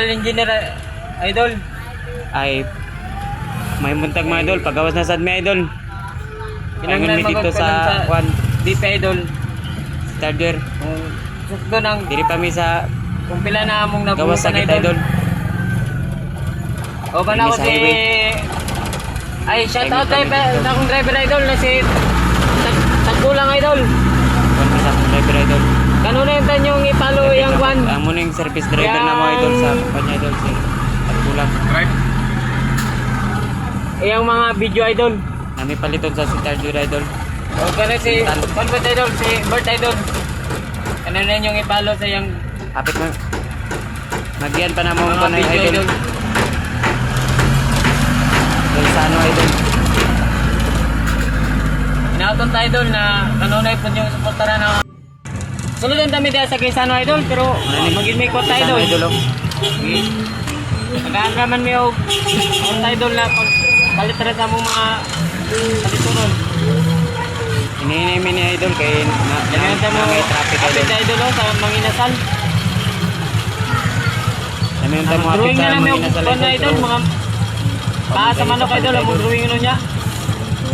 Engineer idol. Ay may muntag mga idol, pagawas na sad may idol. Pinangan mi dito sa Juan DP idol. Starter. Kung sukdo ng Diri pa mi sa kung pila na among gawas sa nabutan idol. O ba na ako Sa si highway. ay shout out Highway tayo kami. na akong driver idol na si Tagbulang idol. Juan mi sa driver idol. Kanuna yung tanyong ipalo yung one. Amo ning service driver na mo Yang- idol sa kumpanya idol si Tagbulang. Yung mga video idol. Nami paliton sa Starter idol. O kana si Convert idol, si Bert idol. Kanuna yung ipalo sa yung Hapit mo. Nagyan pa na mo mga ko na video idol. idol. Sa ano idol. Inauton tayo idol na kanuna yung supportara na sulod ang dami dahil sa Quezano idol pero maging may kota Sa ano idol. idol. Nag-aanraman mo yung kota idol na palit rin sa mong mga palitunon. Hinihinay mi ni idol kay Ganyan mo may traffic kapit idol. na idol sa Manginasal. Nami unta mo hapit Drawing sa na namin yung Manginasal kwan na idol, mga paa sa manok idol, ang drawing nun niya.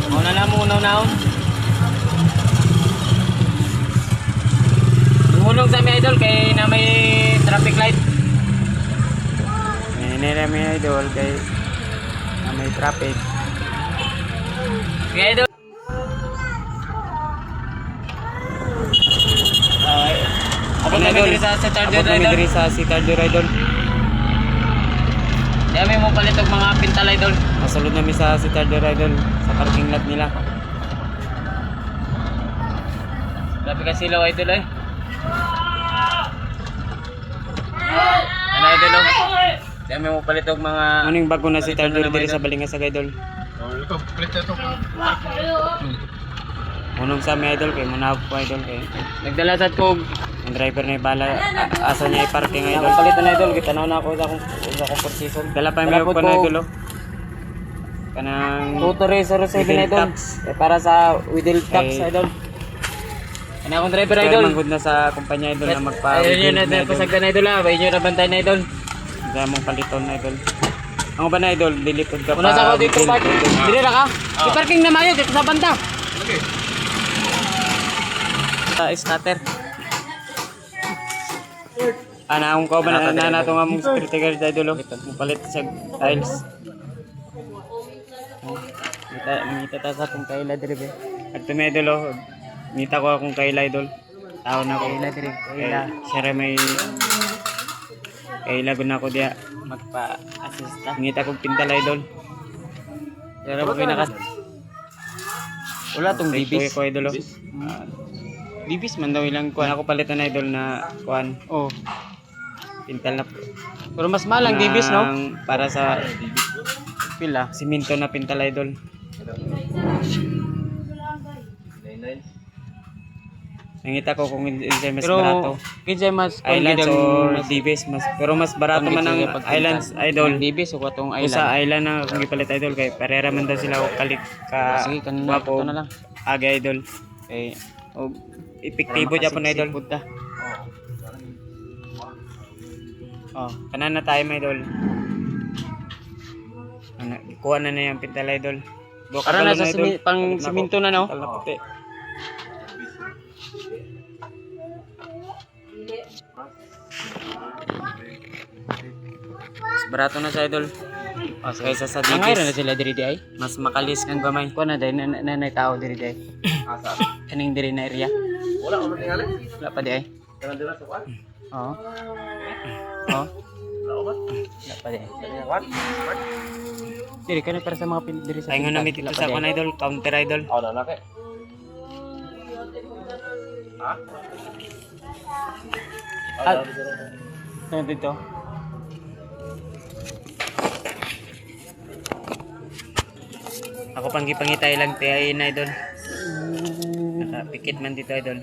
Una na mo unaw-unaon. Umulong sa amin idol kay na may traffic light. Hinihinay mi idol kay may traffic. Kaya idol. Ako Ano, kami idol? diri sa Charger Abot kami idol. diri sa Starter idol. Di kami mo palit og mga pintal idol. Nasulod nami sa Starter idol sa parking lot nila. Grabe ka silaw idol eh. Ano idol oh? Di kami mo palit og mga Muning bago na si Palitan Starter na diri naman, sa Balingasag idol. Ito, palit na ito. Unong sa mi idol kay manawag ko idol kay nagdala sa kog. ang driver na bala asa niya i-parking Kaya idol. ako palitan na idol, kita na ako sa akong position. Dala pa mi Dala og po na ko. idol. Oh. Kanang Tutor 07 Wheel idol. tax. Para sa wheel tax Kay- idol. Ano akong driver Kaya idol. manggod na sa kumpanya idol na Ayun yun na pasagdan na idol ah. Bayin nyo na bantay na idol. Kaya mong paliton na idol. Ang ba na idol, dilipod ka Una sa ako dito within- park. Dili na ka. I-parking na mayo dito sa banda. Sa starter. Ana akong kauban na nato nga mong security guard idol. Oh. Palit sa tiles. Ngita ta sa akong kaila diri be. At tumi idol oh. Ngita ko akong kaila idol. Tao na ko kaila diri. Kaila. Sira may kaila gud na ko diya magpa-assist ta. Ngita kog pintal idol. Sira mo kinakas. Wala tong dibis. Ko idol. Oh. Dibis man daw ilang kuan. Ako palitan na idol na kuan. Oh. Pintal na. Pero mas malang dibis no. Para sa pila, siminto na pintal idol. Nangita ko kung insay mas barato. Kinsa mas Islands or Dibis mas pero mas barato man ang Islands idol. dibis o katong Kung sa island na kung ipalit idol kay parera man daw sila o kalit ka Sige, kanina wapo ito na lang. aga idol. Kay o epektibo Japon idol. Oh, kanan na tayo mga idol. Ano, kuha na yung pintal idol. Para na sa pang siminto na no. Pintal na puti. Mas barato na sa idol. Kaysa sa Ang na Dibis. sila diri di ay. Mas makalis kung gamay. Ko na dai na tao diri di ay. Kaning diri na area. Wala ko matingali. Wala pa di ay. Kanan dila sa kuan. Oo. Oo. Wala ko ba? Wala pa di ay. Kuan? Diri kana para sa mga diri sa. Tayo nga namin dito sa kuan idol, counter idol. Oh, na kay. Ha? Ano dito? Ako pangipangitay lang tiay na idol. Nakapikit man dito idol.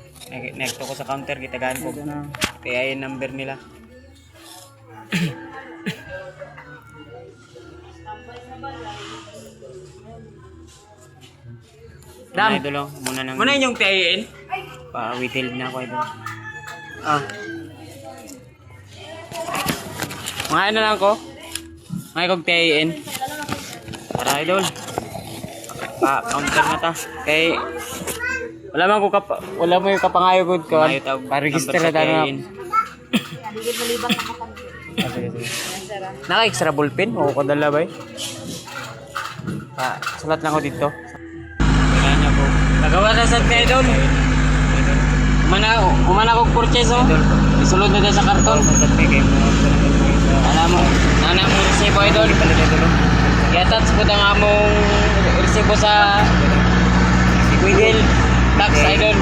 Nagto ko sa counter gitagaan ko. Tiay number nila. Dam. Idol oh, muna nang Muna inyong tiyain. pa-withheld na ako idol. Ah. Mga ano lang ko. Mga kong TIN. Para idol. Pa-counter na ta. Kay wala man ko wala mo yung kapangayo gud ko. Pa-register na ta na. Naka-extra ballpen? Oo ko dala ba eh? Sulat lang ko dito. Kailangan niya po. Nagawa na sa idol. Umana kong purchase oh. Isulod na din sa karton. Alam mo, nana mo resibo idol. I-attach po ang among resibo sa Wiggle Tax idol.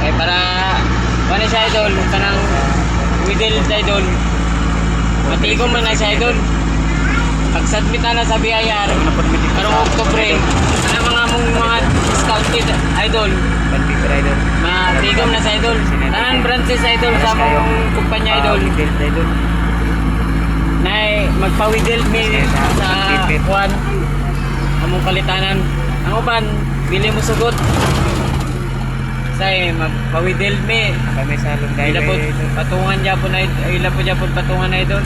Eh para ano siya idol, kanang Wiggle idol. Matigom man na siya idol. Pag-submit na sa BIR karong Oktubre, ano mga discounted idol. Matigom na sa idol. Tanan branches idol sa among kumpanya idol. Nay magpa-wiggle me sa kuan among palitanan. Ang uban bili mo sugot. Say magpa-wiggle me. Kami sa lungay. Ila po patungan japon na ila po japon patungan na idol.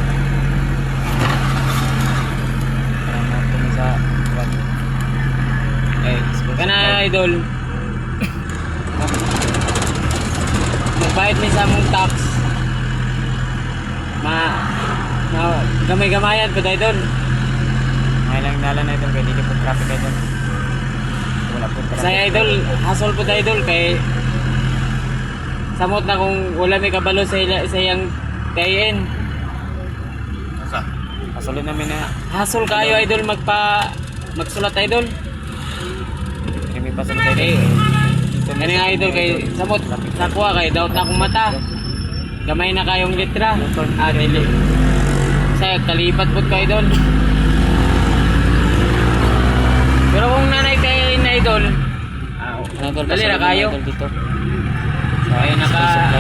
Sa kuan. Kana idol. Magbayad ni sa mong tax. Gamay-gamayan po idol. May lang nalan na idol kay dili po traffic idol. Wala po traffic. Sa idol, hasol po idol kay samot na kung wala may kabalo sa iyang TIN. Asa? Hasolin namin na. Hasol kayo idol magsulat idol. May pasulat idol. Kani nga idol kay samot nakuha kay daot na akong mata. Gamay na kayong litra. Dili. Saya kalipat po ka idol. Pero kung nanay kayo na idol, dali na kayo. Dito. So ayun naka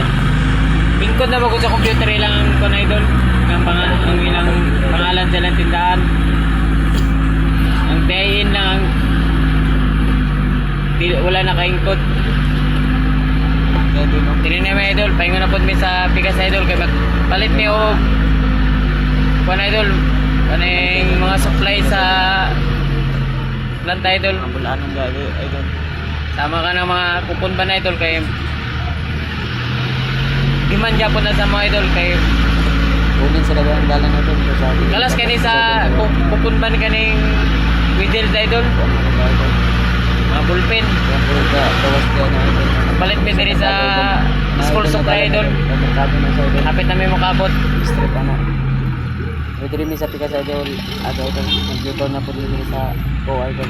pingkod na ba ko sa computer ilang ko na idol. Ang ilang pangalan sa ilang tindahan. Ang TIN lang wala na kaingkod. Tinin na may idol, pahingo na po mi sa pikas idol kay magpalit ni og kuan idol, kaning mga supply sa planta idol. Ambulanon ga idol. Tama ka ng mga kupon ba na idol kay Iman Japon na sa mga idol kay kunin sa dagang dalan idol sa kalas kani sa kupon ban kaning Wiggle idol. Mga bullpen. Palit mi diri sa school supply idol. Hapit na may makabot. Straight ano. Diri mi sa pikas idol. Idol nagluto na po diri sa ko idol.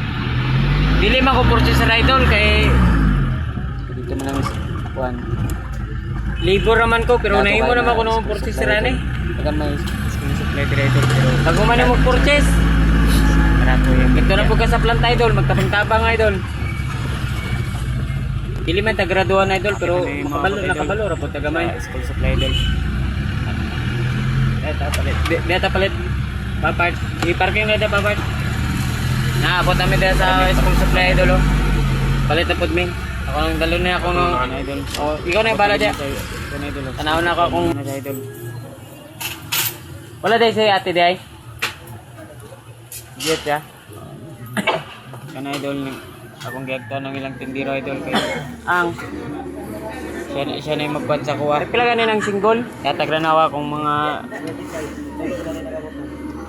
Dili man ko purchase idol kay dito man lang kuan. Labor naman ko pero nahimo naman ko nang purchase ani. Pagka may school supply diri idol pero pag man mo purchase ito na po ka sa planta idol, magtabang-tabang idol. Dili man ta-graduan idol pero nakabalo ra po tagamay school supply idol. Data palit. Papart. I-parking na data papart. Naabot namin dito sa school supply idol. Palit na pod ming. Ako nang dalo na ako no idol. Oh, ikaw na bala dia. Tanaw na ako kung idol. Wala dai say ate dai. Jet ya. Kana idol ni akong gagto ng ilang tindiro idol kay ang siya na yung magkuhan sa kuha. Pila gani ng single? Yatag na nawa kong mga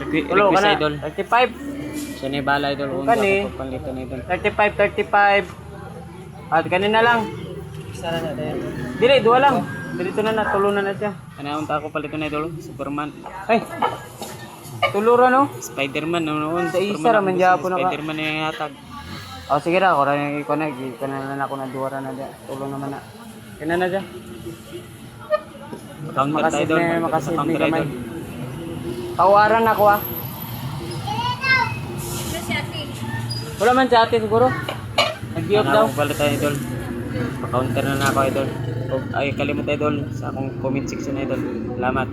request idol. 35. Siya na yung bala idol. Kani? 35. At kanina lang. Dili, dua lang. Dito na tulunan na siya. Kanahon ta ako palito na idol. Superman. Ay! Tulura no? Spider-Man noon. Sa isa raman Japon na ka. Spider-Man na yung hatag. O sige ra, ako rin yung iko na ako na duwara na dyan. Tulong naman na. Kina na dyan. Makasid ni kamay. Tawaran ako ah. Wala man si ate siguro. Nag-giop daw. Palit tayo idol. Pa-counter na ako idol. Ay kalimut idol sa akong comment section idol. Salamat.